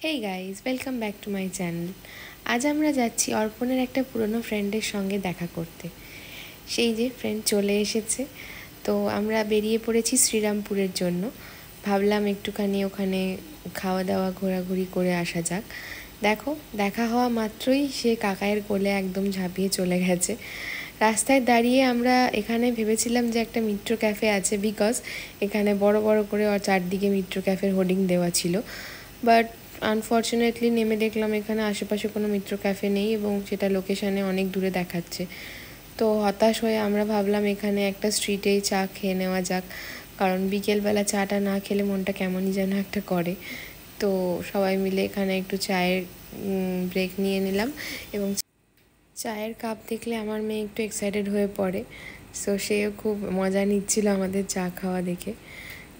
Hey guys, welcome back to my channel. আজ আমরা যাচ্ছি অর্পণের একটা পুরনো ফ্রেন্ডের সঙ্গে দেখা করতে। সেই যে ফ্রেন্ড চলে এসেছে, তো আমরা বেরিয়ে পড়েছি শ্রীরামপুরের জন্য। ভাবলাম একটুখানি ওখানে খাওয়া দাওয়া ঘোরাঘুরি করে আসা যাক। দেখো, দেখা হওয়া মাত্রই সে কাকায়ের কোলে একদম ঝাঁপিয়ে চলে গেছে। রাস্তায় দাঁড়িয়ে আমরা এখানে ভেবেছিলাম যে একটা মিত্র ক্যাফে আছে, বিকজ এখানে বড় বড় করে চারদিকে মিত্র ক্যাফের হোর্ডিং দেওয়া ছিল। বাট আনফর্চুনেটলি নেমে দেখলাম এখানে আশেপাশে কোনো মিত্র ক্যাফে নেই এবং সেটা লোকেশানে অনেক দূরে দেখাচ্ছে। তো হতাশ হয়ে আমরা ভাবলাম এখানে একটা স্ট্রিটেই চা খেয়ে নেওয়া যাক, কারণ বিকেলবেলা চাটা না খেলে মনটা কেমনই যেন একটা করে। তো সবাই মিলে এখানে একটু চায়ের ব্রেক নিয়ে নিলাম এবং চায়ের কাপ দেখলে আমার মেয়ে একটু এক্সাইটেড হয়ে পড়ে। সো সেও খুব মজা নিচ্ছিল আমাদের চা খাওয়া দেখে।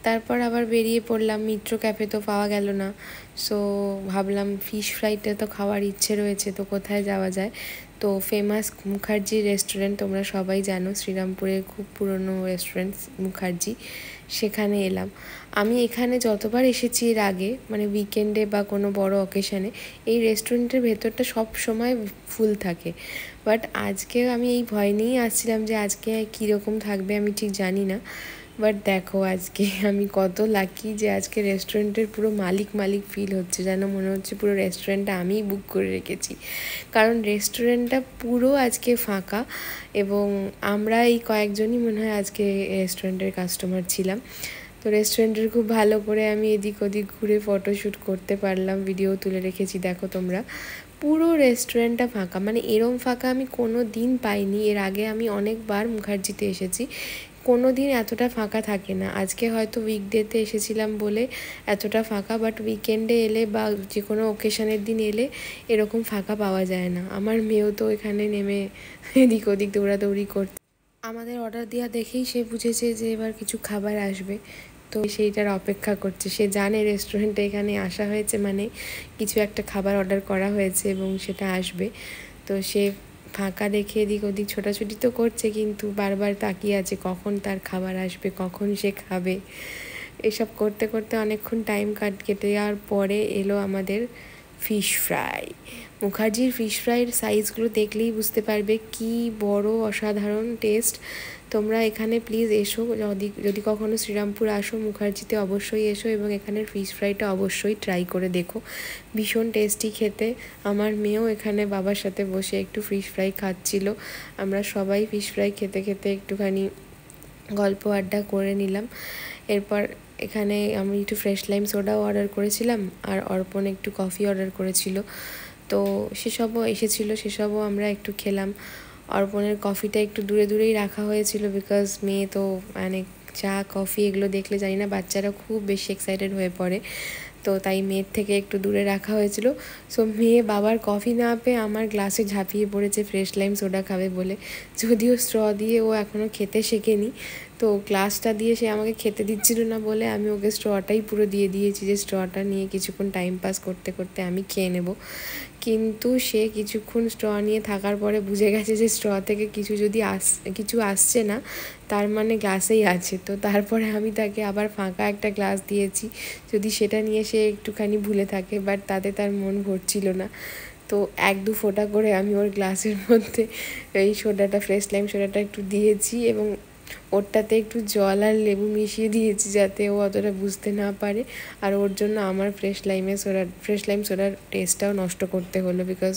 তারপর আবার বেরিয়ে পড়লাম, মিত্র ক্যাফে তো পাওয়া গেল না। সো ভাবলাম ফিশ ফ্রাইটা তো খাওয়ার ইচ্ছে রয়েছে, তো কোথায় যাওয়া যায়। তো ফেমাস মুখার্জি রেস্টুরেন্ট, তোমরা সবাই জানো শ্রীরামপুরের খুব পুরনো রেস্টুরেন্ট মুখার্জি, সেখানে এলাম। আমি এখানে যতবার এসেছি এর আগে, মানে উইকেন্ডে বা কোনো বড় অকেশানে, এই রেস্টুরেন্টের ভেতরটা সব সময় ফুল থাকে। বাট আজকে আমি এই ভয় নিয়েই আসছিলাম যে আজকে কীরকম থাকবে আমি ঠিক জানি না। বাট দেখো আজকে আমি কত লাকি যে আজকে রেস্টুরেন্টের পুরো মালিক ফিল হচ্ছে, যেন মনে হচ্ছে পুরো রেস্টুরেন্টটা আমিই বুক করে রেখেছি। কারণ রেস্টুরেন্টটা পুরো আজকে ফাঁকা এবং আমরা এই কয়েকজনই মনে হয় আজকে রেস্টুরেন্টের কাস্টমার ছিলাম। তো রেস্টুরেন্টের খুব ভালো করে আমি এদিক ওদিক ঘুরে ফটোশ্যুট করতে পারলাম, ভিডিও তুলে রেখেছি। দেখো তোমরা, পুরো রেস্টুরেন্টটা ফাঁকা, মানে এরম ফাঁকা আমি কোনো দিন পাইনি। এর আগে আমি অনেকবার মুখার্জিতে এসেছি, কোনো দিন এতটা ফাঁকা থাকে না। আজকে হয়তো উইকডেতে এসেছিলাম বলে এতটা ফাঁকা, বাট উইকেন্ডে এলে বা যে কোনো ওকেশনের দিন এলে এরকম ফাঁকা পাওয়া যায় না। আমার মেয়েও তো এখানে নেমে এদিক ওদিক দৌড়াদৌড়ি করতে, আমাদের অর্ডার দেওয়া দেখেই সে বুঝেছে যে এবার কিছু খাবার আসবে, তো সেইটার অপেক্ষা করছে। সে জানে রেস্টুরেন্টে এখানে আসা হয়েছে মানে কিছু একটা খাবার অর্ডার করা হয়েছে এবং সেটা আসবে। তো সে ফাঁকা দেখে এদিক ওদিক ছোটাছুটি তো করছে, কিন্তু বারবার তাকিয়ে আছে কখন তার খাবার আসবে, কখন সে খাবে। এসব করতে করতে অনেকক্ষণ টাইম কেটে যাওয়ার পরে এলো আমাদের ফিশ ফ্রাই। মুখার্জির ফিশ ফ্রাইয়ের সাইজগুলো দেখলেই বুঝতে পারবে কি বড়, অসাধারণ টেস্ট। তোমরা এখানে প্লিজ এসো, যদি কখনো শ্রীরামপুর আসো মুখার্জিতে অবশ্যই এসো এবং এখানের ফিশ ফ্রাইটা অবশ্যই ট্রাই করে দেখো, ভীষণ টেস্টি খেতে। আমার মেয়েও এখানে বাবার সাথে বসে একটু ফিশ ফ্রাই খাচ্ছিল। আমরা সবাই ফিশ ফ্রাই খেতে খেতে একটুখানি গল্প আড্ডা করে নিলাম। এরপর এখানে আমি একটু ফ্রেশ লাইম সোডাও অর্ডার করেছিলাম আর অর্পণ একটু কফি অর্ডার করেছিল। তো সেসবও এসেছিলো, সেসবও আমরা একটু খেলাম। অর্পণের কফিটা একটু দূরে দূরেই রাখা হয়েছিল, বিকজ মেয়ে তো মানে চা কফি এগুলো দেখলে জানি না বাচ্চারা খুব বেশি এক্সাইটেড হয়ে পড়ে, তো তাই মেয়ের থেকে একটু দূরে রাখা হয়েছিল। সো মেয়ে বাবার কফি না পেয়ে আমার গ্লাসে ঝাঁপিয়ে পড়েছে ফ্রেশ লাইম সোডা খাবে বলে। যদিও স্ট্র দিয়ে ও এখনও খেতে শেখেনি, তো গ্লাসটা দিয়ে সে আমাকে খেতে দিচ্ছিল না বলে আমি ওকে স্ট্রটাই পুরো দিয়ে দিয়েছি যে স্ট্রটা নিয়ে কিছুক্ষণ টাইম পাস করতে করতে আমি খেয়ে নেব। কিন্তু সে কিছুক্ষণ স্ট্র নিয়ে থাকার পরে বুঝে গেছে যে স্ট্র থেকে কিছু আসছে না, তার মানে গ্লাসেই আছে। তো তারপরে আমি তাকে আবার ফাঁকা একটা গ্লাস দিয়েছি, যদি সেটা নিয়ে সে একটুখানি ভুলে থাকে, বাট তাতে তার মন ভরছিল না। তো এক দু ফোঁটা করে আমি ওর গ্লাসের মধ্যে এই সোডাটা, ফ্রেশ লাইম সোডাটা একটু দিয়েছি এবং ওরটাতে একটু জল আর লেবু মিশিয়ে দিয়েছি যাতে ও অতটা বুঝতে না পারে। আর ওর জন্য আমার ফ্রেশ লাইম সোডার টেস্টটাও নষ্ট করতে হলো, বিকজ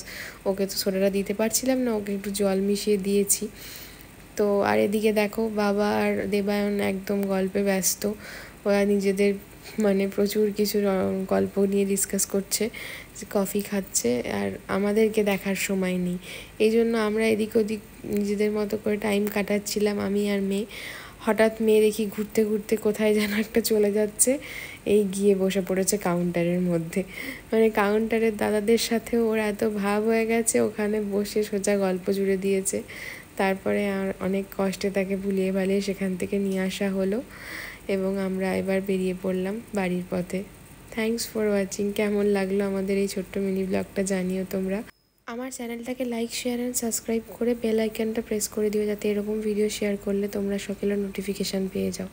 ওকে তো সোডাটা দিতে পারছিলাম না, ওকে একটু জল মিশিয়ে দিয়েছি। তো আর এদিকে দেখো, বাবা আর দেবায়ন একদম গল্পে ব্যস্ত। ওরা নিজেদের মানে প্রচুর কিছু গল্প নিয়ে ডিসকাস করছে, কফি খাচ্ছে, আর আমাদেরকে দেখার সময় নেই। এই জন্য আমরা এদিক ওদিক নিজেদের মতো করে টাইম কাটাচ্ছিলাম, আমি আর মেয়ে। হঠাৎ মেয়ে দেখি ঘুরতে ঘুরতে কোথায় যেন একটা চলে যাচ্ছে, এই গিয়ে বসে পড়েছে কাউন্টারের মধ্যে। মানে কাউন্টারের দাদাদের সাথে ওর এত ভাব হয়ে গেছে, ওখানে বসে সোজা গল্প জুড়ে দিয়েছে। তারপরে আর অনেক কষ্টে তাকে ভুলিয়ে ভালিয়ে সেখান থেকে নিয়ে আসা হলো এবং আমরা এবার বেরিয়ে পড়লাম বাড়ির পথে। Thanks for watching. কেমন লাগলো আমাদের এই ছোট্ট মিনি ব্লগটা জানিও তোমরা। আমার চ্যানেলটাকে লাইক, শেয়ার অ্যান্ড সাবস্ক্রাইব করে বেল আইকনটা প্রেস করে দিও, যাতে এরকম ভিডিও শেয়ার করলে তোমরা সকলের নোটিফিকেশান পেয়ে যাও।